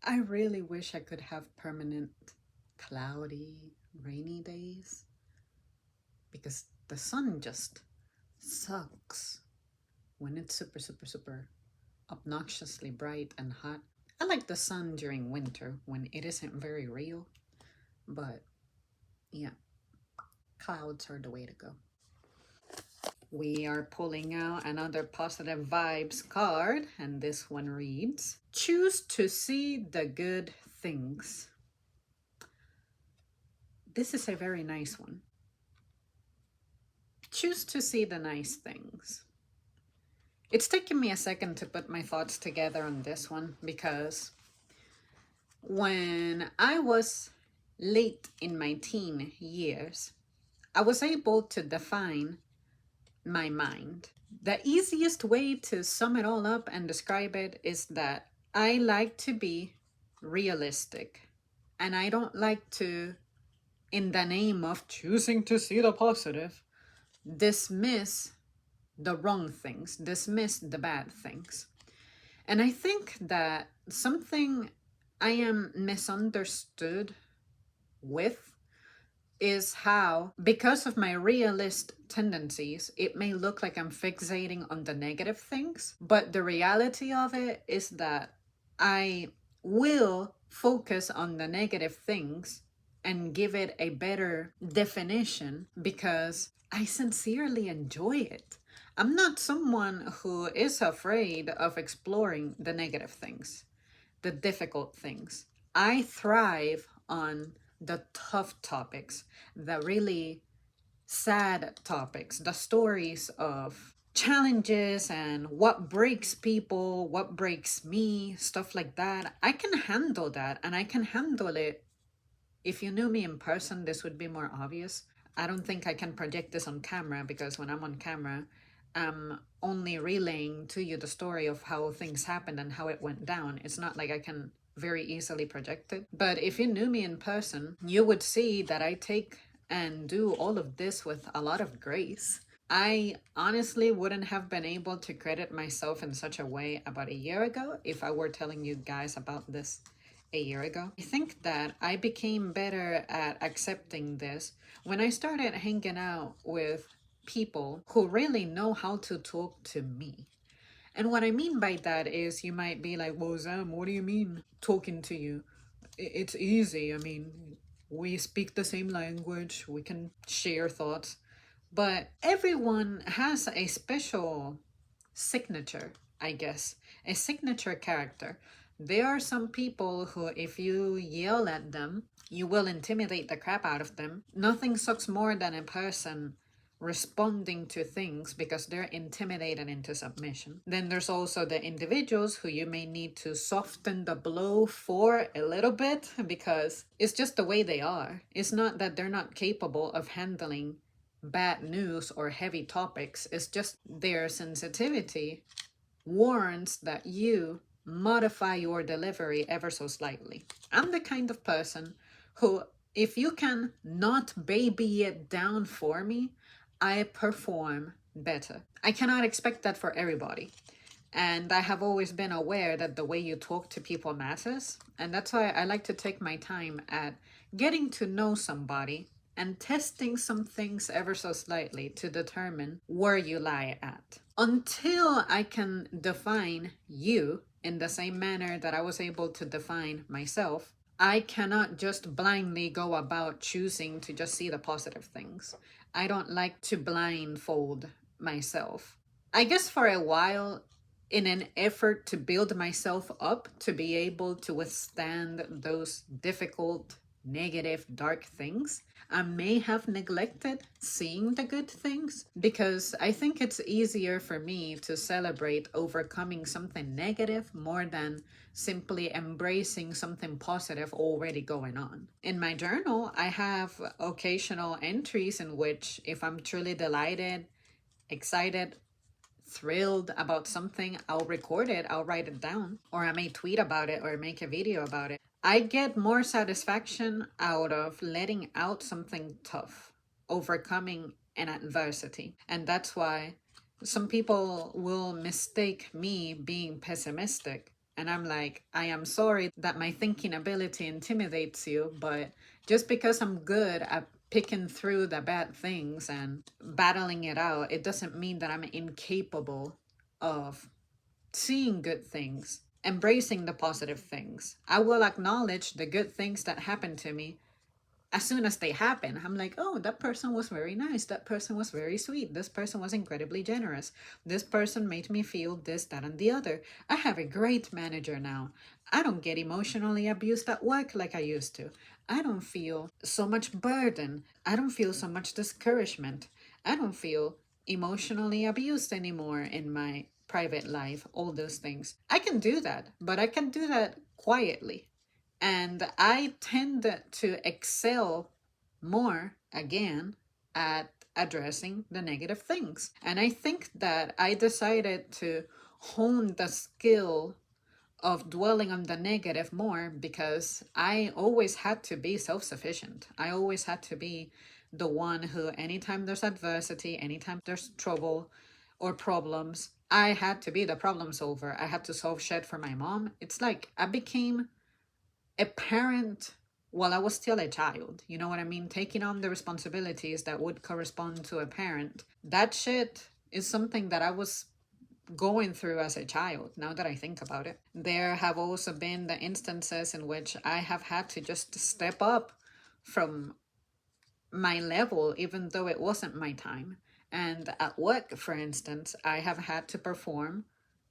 I really wish I could have permanent cloudy, rainy days because the sun just sucks when it's super, super, super obnoxiously bright and hot. I like the sun during winter when it isn't very real, but yeah, clouds are the way to go. We are pulling out another positive vibes card, and this one reads Choose to see the good things. This is a very nice one. Choose to see the nice things. It's taken me a second to put my thoughts together on this one because when I was late in my teen years, I was able to define my mind. The easiest way to sum it all up and describe it is that I like to be realistic and I don't like to, in the name of choosing to see the positive, dismiss the wrong things, dismiss the bad things. And I think that something I am misunderstood with is how, because of my realist tendencies, it may look like I'm fixating on the negative things. But the reality of it is that I will focus on the negative things and give it a better definition because I sincerely enjoy it. I'm not someone who is afraid of exploring the negative things, the difficult things. I thrive on the tough topics, the really sad topics, the stories of challenges and what breaks people, what breaks me, stuff like that. I can handle that and I can handle it. If you knew me in person, this would be more obvious. I don't think I can project this on camera because when I'm on camera, I'm only relaying to you the story of how things happened and how it went down. It's not like I can very easily project it. But if you knew me in person, you would see that I take and do all of this with a lot of grace. I honestly wouldn't have been able to credit myself in such a way about a year ago if I were telling you guys about this a year ago. I think that I became better at accepting this when I started hanging out with people who really know how to talk to me. And what I mean by that is you might be like, well, Zam, what do you mean talking to you? It's easy. I mean, we speak the same language, we can share thoughts, but everyone has a special signature, I guess, a signature character. There are some people who, if you yell at them, you will intimidate the crap out of them. Nothing sucks more than a person responding to things because they're intimidated into submission. Then there's also the individuals who you may need to soften the blow for a little bit because it's just the way they are. It's not that they're not capable of handling bad news or heavy topics, it's just their sensitivity warrants that you modify your delivery ever so slightly. I'm the kind of person who, if you can not baby it down for me, I perform better. I cannot expect that for everybody. And I have always been aware that the way you talk to people matters. And that's why I like to take my time at getting to know somebody and testing some things ever so slightly to determine where you lie at. Until I can define you in the same manner that I was able to define myself, I cannot just blindly go about choosing to just see the positive things. I don't like to blindfold myself. I guess for a while, in an effort to build myself up to be able to withstand those difficult, negative, dark things, I may have neglected seeing the good things because I think it's easier for me to celebrate overcoming something negative more than simply embracing something positive already going on. In my journal, I have occasional entries in which, if I'm truly delighted, excited, thrilled about something, I'll record it, I'll write it down, or I may tweet about it or make a video about it. I get more satisfaction out of letting out something tough, overcoming an adversity. And that's why some people will mistake me being pessimistic And I'm like, I am sorry that my thinking ability intimidates you, but just because I'm good at picking through the bad things and battling it out, it doesn't mean that I'm incapable of seeing good things, embracing the positive things. I will acknowledge the good things that happen to me as soon as they happen. I'm like, oh, that person was very nice. That person was very sweet. This person was incredibly generous. This person made me feel this, that, and the other. I have a great manager now. I don't get emotionally abused at work like I used to. I don't feel so much burden. I don't feel so much discouragement. I don't feel emotionally abused anymore in my private life, all those things. I can do that, but I can do that quietly. And I tend to excel more again at addressing the negative things. And I think that I decided to hone the skill of dwelling on the negative more because I always had to be self sufficient. I always had to be the one who, anytime there's adversity, anytime there's trouble or problems, I had to be the problem solver. I had to solve shit for my mom. It's like I became a parent while I was still a child. You know what I mean? Taking on the responsibilities that would correspond to a parent. That shit is something that I was going through as a child, now that I think about it. There have also been the instances in which I have had to just step up from my level, even though it wasn't my time. And at work, for instance, I have had to perform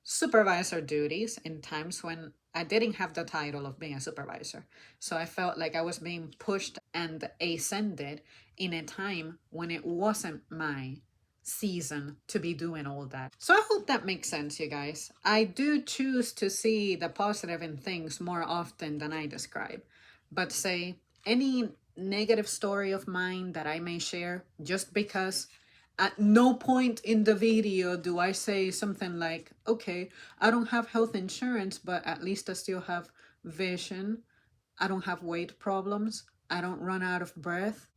supervisor duties in times when I didn't have the title of being a supervisor. So I felt like I was being pushed and ascended in a time when it wasn't my season to be doing all that. So I hope that makes sense, you guys. I do choose to see the positive in things more often than I describe. But say any negative story of mine that I may share, just because at no point in the video do I say something like, okay, I don't have health insurance, but at least I still have vision. I don't have weight problems. I don't run out of breath.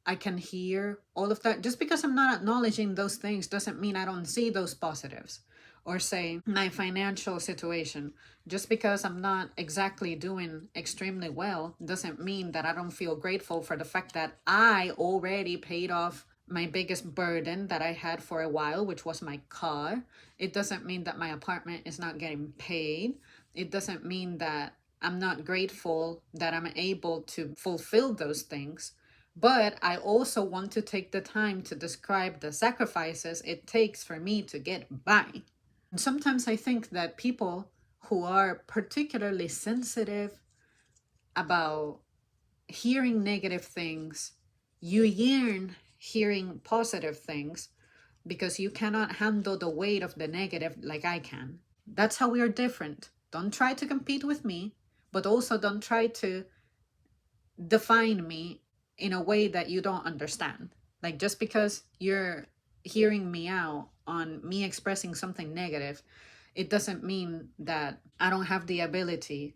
I can hear all of that. Just because I'm not acknowledging those things doesn't mean I don't see those positives. Or say my financial situation. Just because I'm not exactly doing extremely well doesn't mean that I don't feel grateful for the fact that I already paid off my biggest burden that I had for a while, which was my car. It doesn't mean that my apartment is not getting paid. It doesn't mean that I'm not grateful that I'm able to fulfill those things. But I also want to take the time to describe the sacrifices it takes for me to get by. And sometimes I think that people who are particularly sensitive about hearing negative things, you yearn hearing positive things because you cannot handle the weight of the negative like I can. That's how we are different. Don't try to compete with me, but also don't try to define me in a way that you don't understand. Like just because you're hearing me out on me expressing something negative, it doesn't mean that I don't have the ability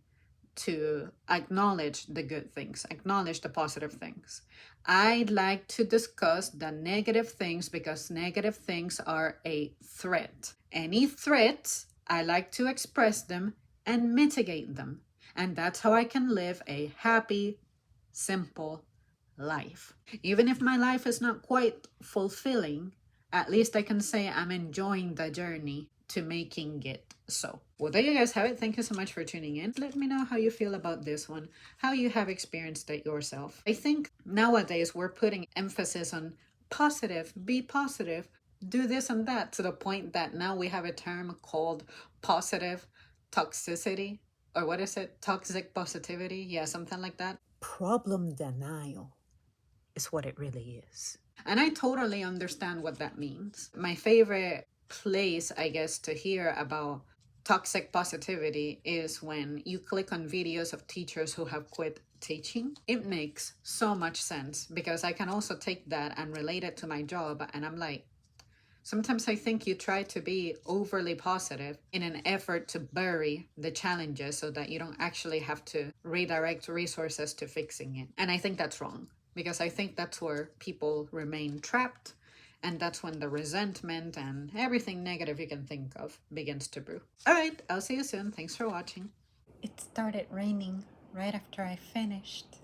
to acknowledge the good things, acknowledge the positive things. I'd like to discuss the negative things because negative things are a threat. Any threats, I like to express them and mitigate them. And that's how I can live a happy, simple life. Even if my life is not quite fulfilling, at least I can say I'm enjoying the journey to making it so. Well, there you guys have it. Thank you so much for tuning in. Let me know how you feel about this one, how you have experienced it yourself. I think nowadays we're putting emphasis on positive, be positive, do this and that, to the point that now we have a term called positive toxicity, or what is it? Toxic positivity? Yeah, something like that. Problem denial is what it really is. And I totally understand what that means. My favorite place, I guess, to hear about toxic positivity is when you click on videos of teachers who have quit teaching. It makes so much sense because I can also take that and relate it to my job. And I'm like, sometimes I think you try to be overly positive in an effort to bury the challenges so that you don't actually have to redirect resources to fixing it. And I think that's wrong because I think that's where people remain trapped And that's when the resentment and everything negative you can think of begins to brew. All right, I'll see you soon. Thanks for watching. It started raining right after I finished.